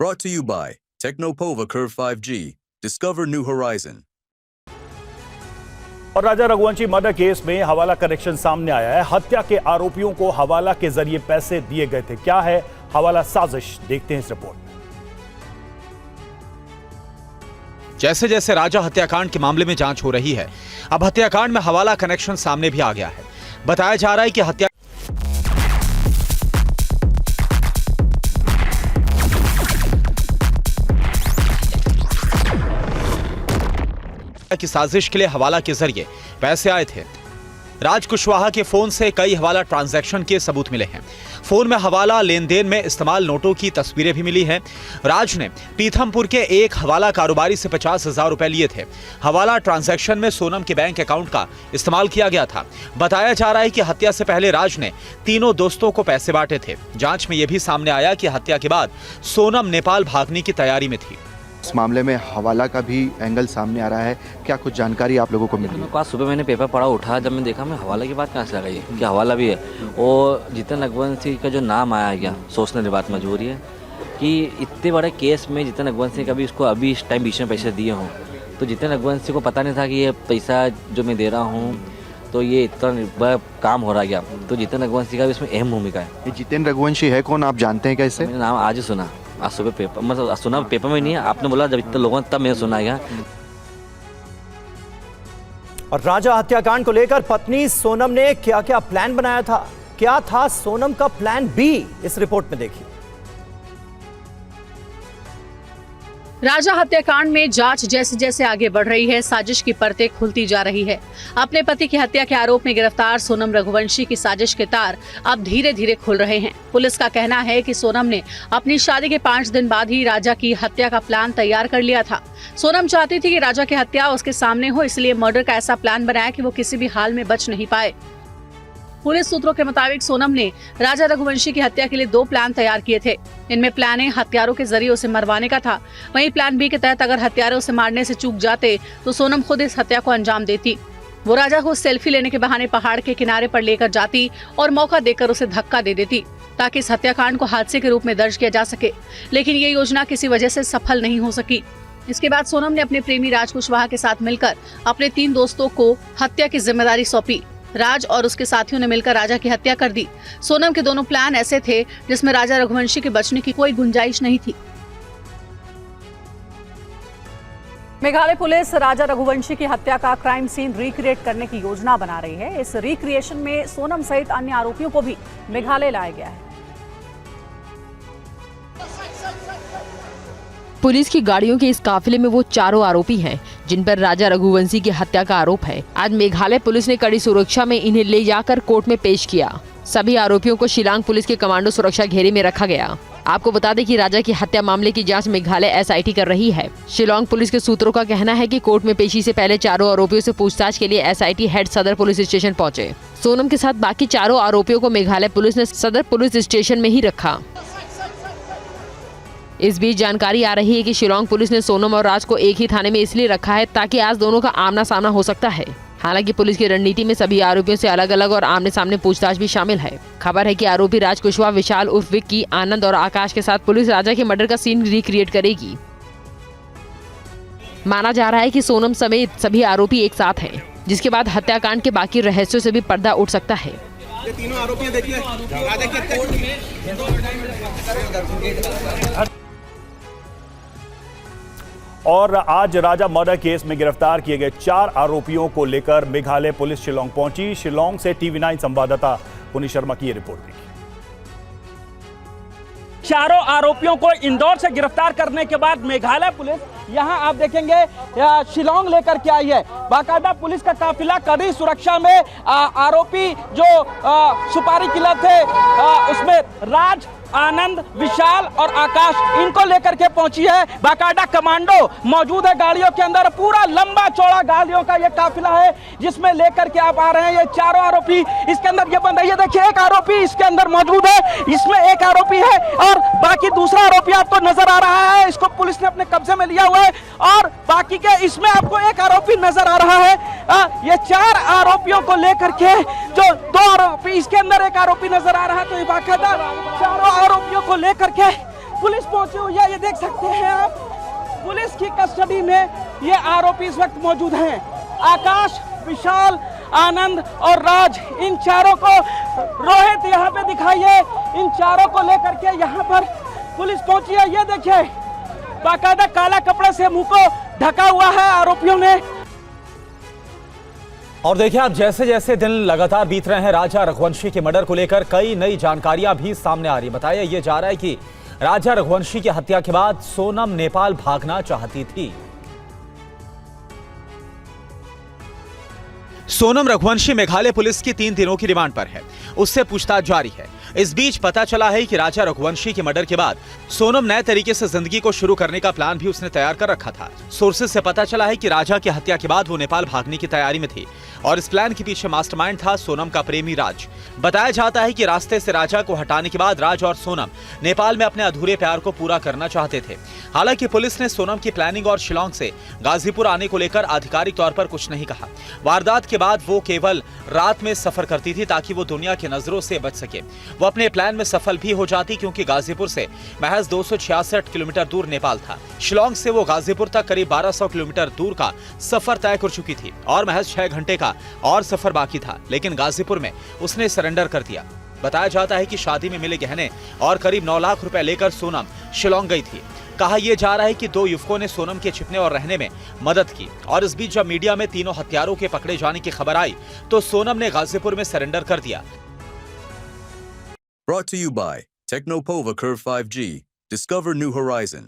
Brought to you by Technopova Curve 5G. Discover new horizon. और राजा Raghuvanshi murder case में हवाला connection सामने आया है। हत्या के आरोपियों को हवाला के जरिए पैसे दिए गए थे। क्या है हवाला साजिश, देखते हैं इस रिपोर्ट में। जैसे जैसे राजा हत्याकांड के मामले में जांच हो रही है, अब हत्याकांड में हवाला कनेक्शन सामने भी आ गया है। बताया जा रहा है कि हत्या की साजिश के लिए हवाला के जरिए पैसे आए थे। राज कुशवाहा के फोन से कई हवाला ट्रांजैक्शन के सबूत मिले हैं। फोन में हवाला लेन देन में इस्तेमाल नोटों की तस्वीरें भी मिली हैं। राज ने पीथमपुर के एक हवाला कारोबारी से 50,000 रुपए लिए थे। हवाला ट्रांजैक्शन में सोनम के बैंक अकाउंट का इस्तेमाल किया गया था। बताया जा रहा है कि हत्या से पहले राज ने तीनों दोस्तों को पैसे बांटे थे। जांच में यह भी सामने आया कि हत्या के बाद सोनम नेपाल भागने की तैयारी में थी। इस मामले में हवाला का भी एंगल सामने आ रहा है। क्या कुछ जानकारी आप लोगों को मिली? आज सुबह मैंने पेपर पढ़ा, उठा, जब मैं देखा मैं हवाला की बात कहाँ से आ गई कि हवाला भी है। और जितन रघुवंशी का जो नाम आया गया, सोचने की बात मजबूरी है कि इतने बड़े केस में जितन रघुवंशी कभी उसको अभी इस टाइम बीच में पैसे दिए हों, तो जितन रघुवंशी को पता नहीं था कि ये पैसा जो मैं दे रहा हूँ तो ये इतना बड़ा काम हो रहा गया। तो जितन रघुवंशी का भी इसमें अहम भूमिका है। ये जितेन रघुवंशी है कौन, आप जानते हैं क्या इससे? मैंने नाम आज ही सुना, आज सुबह पेपर मतलब सुना, पेपर में नहीं है, आपने बोला जब इतने लोगों तब मैंने सुना गया। और राजा हत्याकांड को लेकर पत्नी सोनम ने क्या क्या प्लान बनाया था, क्या था सोनम का प्लान बी, इस रिपोर्ट में देखिए। राजा हत्याकांड में जांच जैसे जैसे आगे बढ़ रही है, साजिश की परतें खुलती जा रही है। अपने पति की हत्या के आरोप में गिरफ्तार सोनम रघुवंशी की साजिश के तार अब धीरे धीरे खुल रहे हैं। पुलिस का कहना है कि सोनम ने अपनी शादी के 5 दिन बाद ही राजा की हत्या का प्लान तैयार कर लिया था। सोनम चाहती थी कि राजा की हत्या उसके सामने हो, इसलिए मर्डर का ऐसा प्लान बनाया कि वो किसी भी हाल में बच नहीं पाए। पुलिस सूत्रों के मुताबिक सोनम ने राजा रघुवंशी की हत्या के लिए 2 प्लान तैयार किए थे। इनमें प्लान ए हत्यारों के जरिए उसे मरवाने का था। वहीं प्लान बी के तहत अगर हत्यारे उसे मारने से चूक जाते तो सोनम खुद इस हत्या को अंजाम देती। वो राजा को सेल्फी लेने के बहाने पहाड़ के किनारे पर लेकर जाती और मौका देकर उसे धक्का दे देती ताकि इस हत्याकांड को हादसे के रूप में दर्ज किया जा सके। लेकिन ये योजना किसी वजह से सफल नहीं हो सकी। इसके बाद सोनम ने अपने प्रेमी राज कुशवाहा के साथ मिलकर अपने 3 दोस्तों को हत्या की जिम्मेदारी सौंपी। राज और उसके साथियों ने मिलकर राजा की हत्या कर दी। सोनम के दोनों प्लान ऐसे थे जिसमें राजा रघुवंशी के बचने की कोई गुंजाइश नहीं थी। मेघालय पुलिस राजा रघुवंशी की हत्या का क्राइम सीन रिक्रिएट करने की योजना बना रही है। इस रिक्रिएशन में सोनम सहित अन्य आरोपियों को भी मेघालय लाया गया है। पुलिस की गाड़ियों के इस काफिले में वो चारों आरोपी हैं जिन पर राजा रघुवंशी की हत्या का आरोप है। आज मेघालय पुलिस ने कड़ी सुरक्षा में इन्हें ले जाकर कोर्ट में पेश किया। सभी आरोपियों को शिलांग पुलिस के कमांडो सुरक्षा घेरे में रखा गया। आपको बता दें कि राजा की हत्या मामले की जांच मेघालय एसआईटी कर रही है। शिलांग पुलिस के सूत्रों का कहना है कि कोर्ट में पेशी से पहले चारों आरोपियों से पूछताछ के लिए एसआईटी हेड सदर पुलिस स्टेशन पहुंचे। सोनम के साथ बाकी चारों आरोपियों को मेघालय पुलिस ने सदर पुलिस स्टेशन में ही रखा। इस बीच जानकारी आ रही है कि शिलांग पुलिस ने सोनम और राज को एक ही थाने में इसलिए रखा है ताकि आज दोनों का आमना सामना हो सकता है। हालांकि पुलिस की रणनीति में सभी आरोपियों से अलग अलग और आमने सामने पूछताछ भी शामिल है। खबर है कि आरोपी राज कुशवाहा, विशाल उर्फ विक्की, आनंद और आकाश के साथ पुलिस राजा के मर्डर का सीन रिक्रिएट करेगी। माना जा रहा है कि सोनम समेत सभी आरोपी एक साथ हैं, जिसके बाद हत्याकांड के बाकी रहस्यों से भी पर्दा उठ सकता है। ये तीनों आरोपियां देखिए। और आज राजा मर्डर केस में गिरफ्तार किए गए 4 आरोपियों को लेकर मेघालय पुलिस शिलांग पहुंची। शिलांग से TV9 संवाददाता पुनीत शर्मा की ये रिपोर्ट देखिए। चारों आरोपियों को इंदौर से गिरफ्तार करने के बाद मेघालय पुलिस यहां आप देखेंगे शिलांग लेकर के आई है। बाकायदा पुलिस का काफिला कड़ी सुरक्षा में आरोपी जो सुपारी किला थे उसमें राज, आनंद, विशाल और आकाश, इनको लेकर के पहुंची है। बाकायदा कमांडो मौजूद है गाड़ियों के अंदर। पूरा लंबा चौड़ा गाड़ियों का ये काफिला है जिसमें लेकर के आप आ रहे हैं ये चारों आरोपी। इसके अंदर ये बंद है, ये देखिए एक आरोपी इसके अंदर मौजूद है, इसमें एक आरोपी है और बाकी दूसरा आरोपी आपको नजर आ रहा है। इसको पुलिस ने अपने कब्जे में लिया हुआ है और बाकी के इसमें आपको एक आरोपी नजर आ रहा है। ये 4 आरोपियों को लेकर के जो 2 आरोपी, इसके अंदर एक आरोपी नजर आ रहा है। तो ये बाकायदा चारों आरोपियों को लेकर के पुलिस पहुंची हुई है, ये देख सकते हैं आप। पुलिस की कस्टडी में ये आरोपी इस वक्त मौजूद हैं। आकाश, विशाल, आनंद और राज, इन चारों को, रोहित यहाँ पे दिखाइए, इन चारों को लेकर के यहाँ पर पुलिस पहुंची है। ये देखिए, बाकायदा काला कपड़े से मुंह को ढका हुआ है आरोपियों ने। और देखिए आप, जैसे जैसे दिन लगातार बीत रहे हैं, राजा रघुवंशी के मर्डर को लेकर कई नई जानकारियां भी सामने आ रही है। बताया ये जा रहा है कि राजा रघुवंशी की हत्या के बाद सोनम नेपाल भागना चाहती थी। सोनम रघुवंशी मेघालय पुलिस की 3 दिनों की रिमांड पर है, उससे पूछताछ जारी है। इस बीच पता चला है कि राजा रघुवंशी के मर्डर के बाद सोनम नए तरीके से जिंदगी को शुरू करने का प्लान भी उसने तैयार कर रखा था। सोर्सेज से पता चला है कि राजा की हत्या के बाद वो नेपाल भागने की तैयारी में थी और इस प्लान के पीछे मास्टरमाइंड था सोनम का प्रेमी राज। बताया जाता है कि रास्ते से राजा को हटाने के बाद राज और सोनम नेपाल में अपने अधूरे प्यार को पूरा करना चाहते थे। हालांकि पुलिस ने सोनम की प्लानिंग और शिलांग से गाजीपुर आने को लेकर आधिकारिक तौर पर कुछ नहीं कहा। वारदात के बाद वो केवल रात में सफर करती थी ताकि वो दुनिया की नजरों से बच सके। वो अपने प्लान में सफल भी हो जाती क्योंकि गाजीपुर से महज 266 किलोमीटर दूर नेपाल था। शिलांग से वो गाजीपुर तक करीब 1200 किलोमीटर दूर का सफर तय कर चुकी थी और महज 6 घंटे का और सफर बाकी था, लेकिन गाजीपुर में उसने सरेंडर कर दिया। बताया जाता है कि शादी में मिले गहने और करीब 9 लाख रुपए लेकर सोनम शिलांग गई थी। कहा यह जा रहा है कि 2 युवकों ने सोनम के छिपने और रहने में मदद की और इस बीच जब मीडिया में तीनों हत्यारों के पकड़े जाने की खबर आई तो सोनम ने गाजीपुर में सरेंडर कर दिया। Brought to you by Technopova Curve 5G. Discover new horizon.